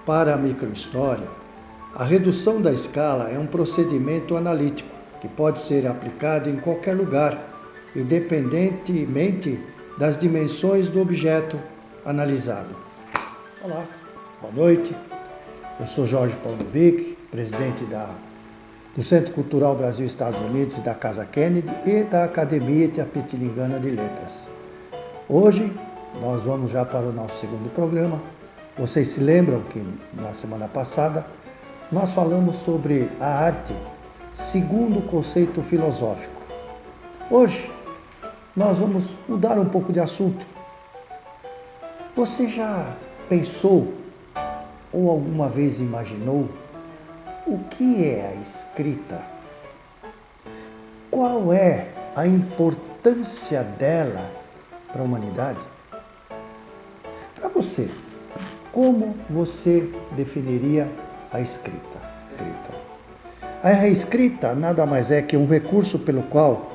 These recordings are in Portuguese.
Para a microhistória, a redução da escala é um procedimento analítico que pode ser aplicado em qualquer lugar, independentemente das dimensões do objeto analisado. Olá, boa noite. Eu sou Jorge Paulovic, presidente do Centro Cultural Brasil-Estados Unidos, da Casa Kennedy e da Academia Itapetininga de Letras. Hoje, nós vamos já para o nosso segundo programa. Vocês se lembram que na semana passada nós falamos sobre a arte segundo o conceito filosófico. Hoje nós vamos mudar um pouco de assunto. Você já pensou ou alguma vez imaginou o que é a escrita? Qual é a importância dela para a humanidade? Para você, como você definiria a escrita? A escrita nada mais é que um recurso pelo qual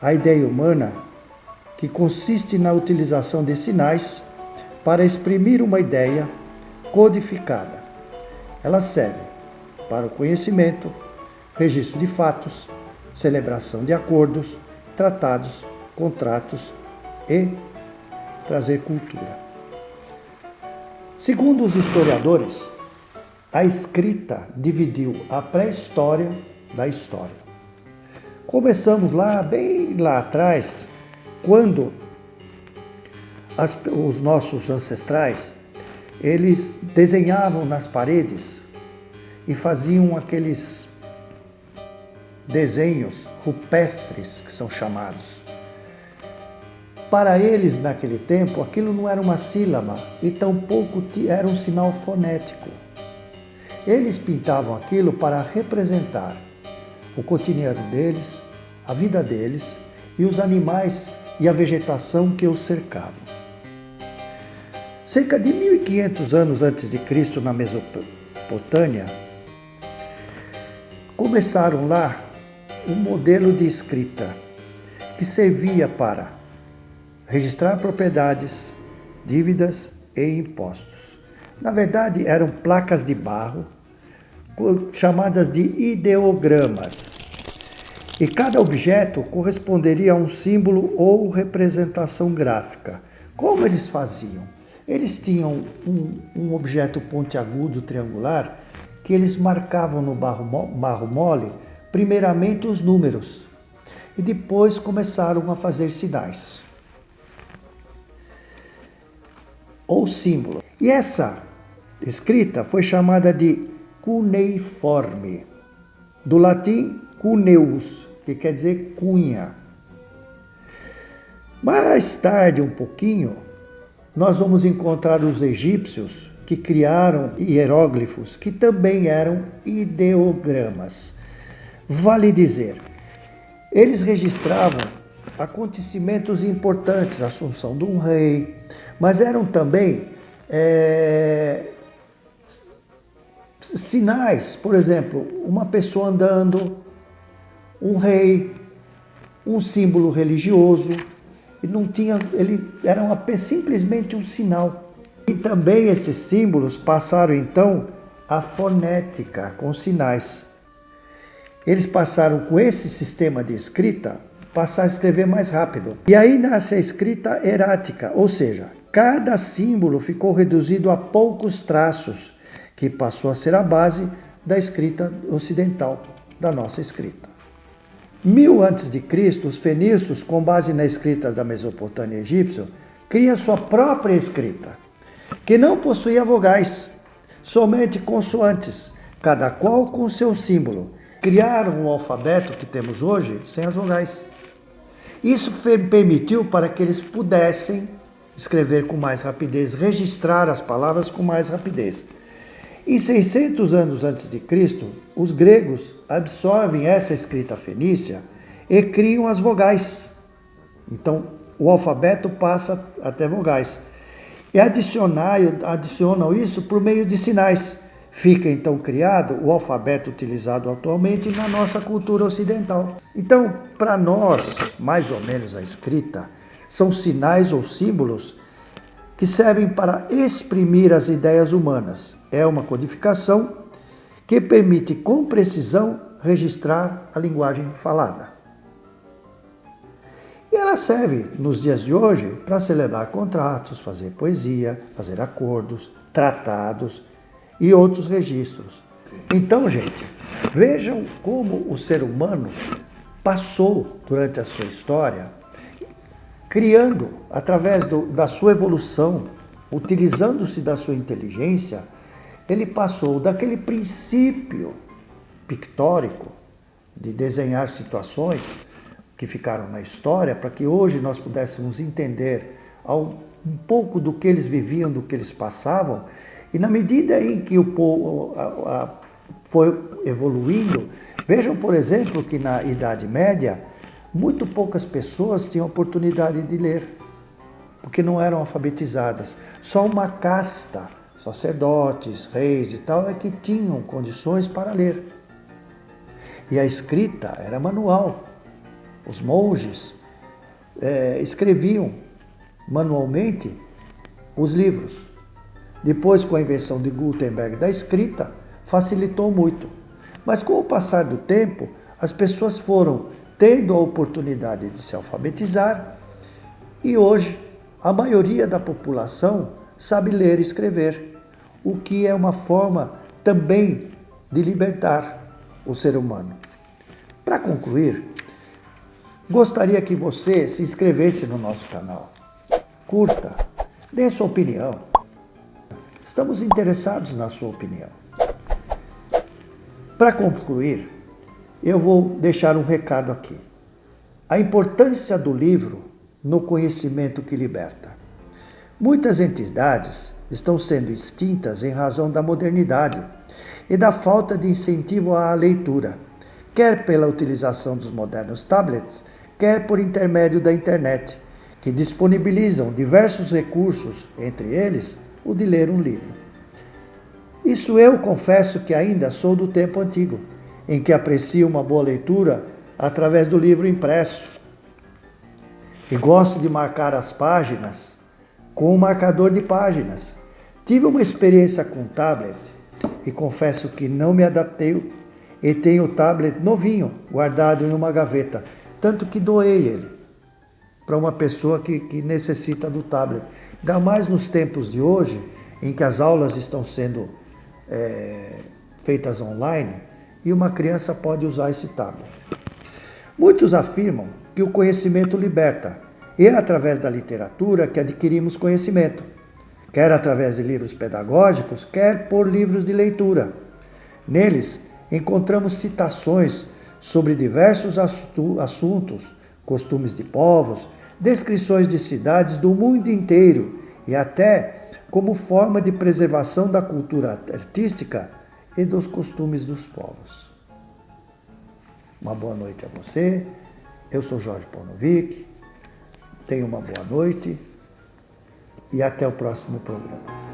a ideia humana, que consiste na utilização de sinais para exprimir uma ideia codificada. Ela serve para o conhecimento, registro de fatos, celebração de acordos, tratados, contratos e trazer cultura. Segundo os historiadores, a escrita dividiu a pré-história da história. Começamos bem lá atrás, quando os nossos ancestrais, eles desenhavam nas paredes e faziam aqueles desenhos rupestres, que são chamados. Para eles, naquele tempo, aquilo não era uma sílaba e tampouco era um sinal fonético. Eles pintavam aquilo para representar o cotidiano deles, a vida deles e os animais e a vegetação que os cercavam. Cerca de 1500 anos antes de Cristo, na Mesopotâmia, começaram lá um modelo de escrita que servia para registrar propriedades, dívidas e impostos. Na verdade, eram placas de barro chamadas de ideogramas. E cada objeto corresponderia a um símbolo ou representação gráfica. Como eles faziam? Eles tinham um objeto pontiagudo triangular que eles marcavam no barro mole, primeiramente os números, e depois começaram a fazer sinais ou símbolo. E essa escrita foi chamada de cuneiforme, do latim cuneus, que quer dizer cunha. Mais tarde, um pouquinho, nós vamos encontrar os egípcios que criaram hieróglifos, que também eram ideogramas. Vale dizer, eles registravam acontecimentos importantes, a assunção de um rei, mas eram também sinais, por exemplo, uma pessoa andando, um rei, um símbolo religioso, ele era simplesmente um sinal. E também esses símbolos passaram então à fonética, com sinais. Eles passaram com esse sistema de escrita, passar a escrever mais rápido. E aí nasce a escrita erática, ou seja, cada símbolo ficou reduzido a poucos traços, que passou a ser a base da escrita ocidental, da nossa escrita. 1000 a.C., os fenícios, com base na escrita da Mesopotâmia egípcia, criam sua própria escrita, que não possuía vogais, somente consoantes, cada qual com seu símbolo. Criaram o alfabeto que temos hoje sem as vogais. Isso permitiu para que eles pudessem escrever com mais rapidez, registrar as palavras com mais rapidez. Em 600 anos antes de Cristo, os gregos absorvem essa escrita fenícia e criam as vogais. Então, o alfabeto passa até vogais. E adicionam isso por meio de sinais. Fica então criado o alfabeto utilizado atualmente na nossa cultura ocidental. Então, para nós, mais ou menos a escrita, são sinais ou símbolos que servem para exprimir as ideias humanas. É uma codificação que permite com precisão registrar a linguagem falada. E ela serve, nos dias de hoje, para celebrar contratos, fazer poesia, fazer acordos, tratados e outros registros. Então, gente, vejam como o ser humano passou durante a sua história, criando, através da sua evolução, utilizando-se da sua inteligência, ele passou daquele princípio pictórico de desenhar situações que ficaram na história, para que hoje nós pudéssemos entender um pouco do que eles viviam, do que eles passavam, e na medida em que o povo foi evoluindo, vejam, por exemplo, que na Idade Média, muito poucas pessoas tinham oportunidade de ler, porque não eram alfabetizadas. Só uma casta, sacerdotes, reis e tal, é que tinham condições para ler. E a escrita era manual. Os monges escreviam manualmente os livros. Depois, com a invenção de Gutenberg da escrita, facilitou muito. Mas com o passar do tempo, as pessoas foram tendo a oportunidade de se alfabetizar e hoje a maioria da população sabe ler e escrever, o que é uma forma também de libertar o ser humano. Para concluir, gostaria que você se inscrevesse no nosso canal, curta, dê sua opinião. Estamos interessados na sua opinião. Para concluir, eu vou deixar um recado aqui. A importância do livro no conhecimento que liberta. Muitas entidades estão sendo extintas em razão da modernidade e da falta de incentivo à leitura, quer pela utilização dos modernos tablets, quer por intermédio da internet, que disponibilizam diversos recursos, entre eles o de ler um livro. Isso eu confesso que ainda sou do tempo antigo, em que aprecio uma boa leitura através do livro impresso. E gosto de marcar as páginas com o marcador de páginas. Tive uma experiência com o tablet e confesso que não me adaptei e tenho o tablet novinho, guardado em uma gaveta, tanto que doei ele para uma pessoa que necessita do tablet. Ainda mais nos tempos de hoje, em que as aulas estão sendo feitas online e uma criança pode usar esse tablet. Muitos afirmam que o conhecimento liberta e é através da literatura que adquirimos conhecimento, quer através de livros pedagógicos, quer por livros de leitura. Neles encontramos citações sobre diversos assuntos, costumes de povos, descrições de cidades do mundo inteiro e até como forma de preservação da cultura artística e dos costumes dos povos. Uma boa noite a você. Eu sou Jorge Paunovic. Tenha uma boa noite e até o próximo programa.